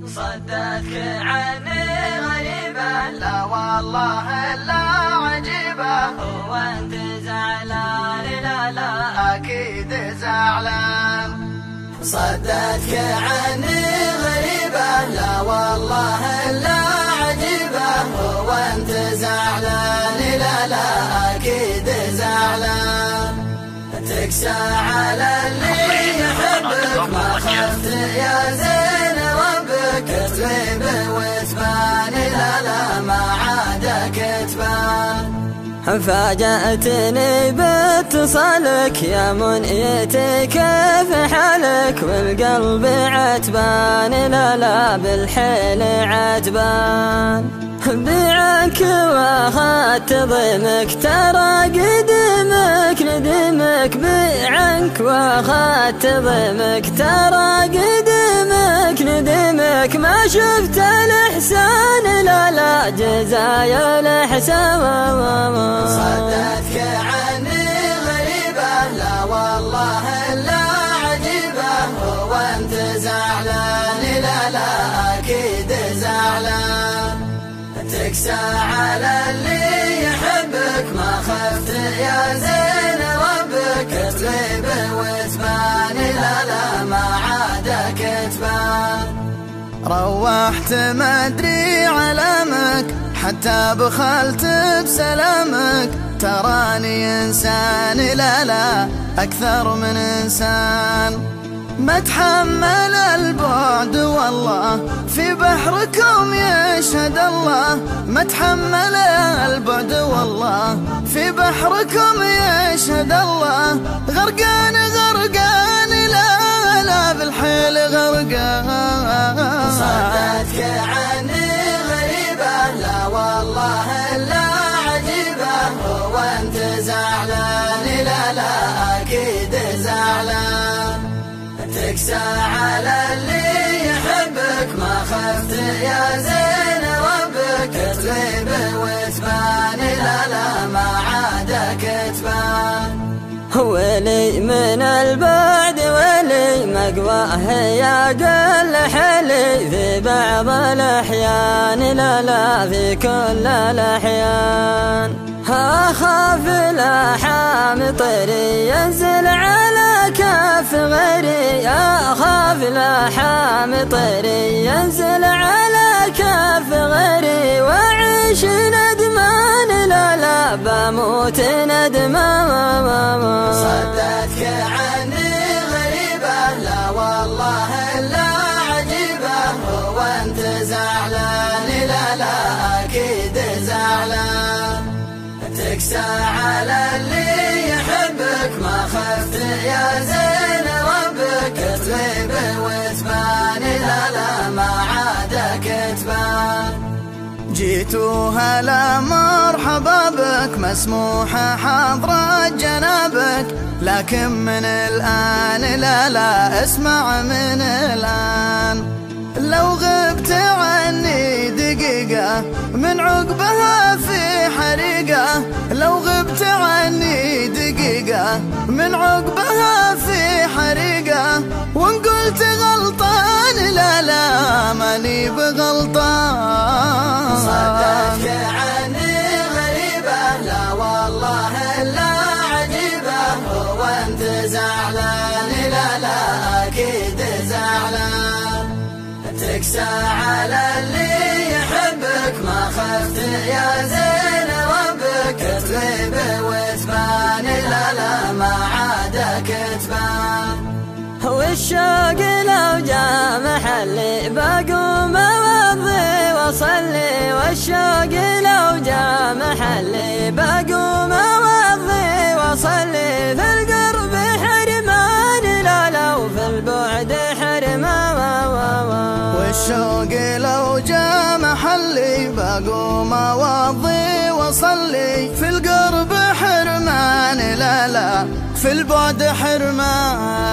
صدتك عني غريبة، لا والله إلا عجيبة. هو أنت زعلان؟ لا لا أكيد زعلان. صدتك عني غريبة، لا والله إلا عجيبة. هو أنت زعلان؟ لا لا أكيد زعلان. تكسى على اللي يحبك، ما خفت يا زين ربك تغيب وتبان. لا لا ما عادك تبان. فاجأتني باتصالك يا منيتي كيف حالك، والقلب عتبان. لا لا بالحيل عتبان. بيعك واخدت ضيمك، ترى قدمك ندمك. بيعك واخدت ضيمك، ترى قدمك ندمك. ما شفت الإحسان؟ لا لا جزايا الإحسان. صدتك عني غريبة، لا والله إلا عجيبة. هو أنت زعلان؟ لا لا أكيد زعلان. تكسى على اللي يحبك، ما خفت يا زين ربك تغيب وتبان. لا لا ما عادك تبان. روحت ما ادري علامك، حتى بخلت بسلامك. تراني انسان لا لا اكثر من انسان. ما تحمل البعد والله في بحركم يشهد الله. ما تحمل البعد والله في بحركم يشهد الله. غرقان غرقان لا لا بالحيل غرقان. صدتك عني غريبة، لا والله إلا عجيبة. هو أنت زعلان؟ لا لا أكيد زعلان. تكسى على اللي يحبك، ما خفت يا زين ربك تغيب وتبان. لا لا ما عادك تبان. ولي من البعد ولي مقواه يا قل حلي، في بعض الأحيان لا لا في كل الأحيان. أخاف الأحام طيري ينزل على كف غيري. أخاف الأحام طيري ينزل على كف غيري. وأعيش ندمان لا لا بموت ندمان. صدتك عني غريبة، لا والله إلا عجيبة. هو أنت زعلان؟ لا لا أكيد زعلان. تكسى على اللي يحبك، ما خفت يا زين ربك تغيب وتبان. لا لا ما عادك تبان. جيتوها لا مرحبا بك، مسموحة حضرة جنابك. لكن من الآن لا لا اسمع من الآن. لو غبت عني دقيقة من عقبها في حريقة. لو غبت عني دقيقة من عقبها في حريقة. وان قلت غلطان لا لا ماني بغلطان. صدتك عني غريبة، لا والله إلا عجيبة. هو أنت زعلان؟ لا لا أكيد زعلان. تكسى على اللي يحبك، ما خفت يا زين ربك تغيب وتبان. لا لا ما عادك تبان. والشوق لو جاء محلي بقوم أوضي وأصلي. والشوق لو جاء محلي بقوم أوضي وأصلي. في القرب حرمان لا لا وفي البعد حرمان. والشوق لو جاء محلي بقوم أوضي وأصلي. في القرب حرمان لا لا في البعد حرمان.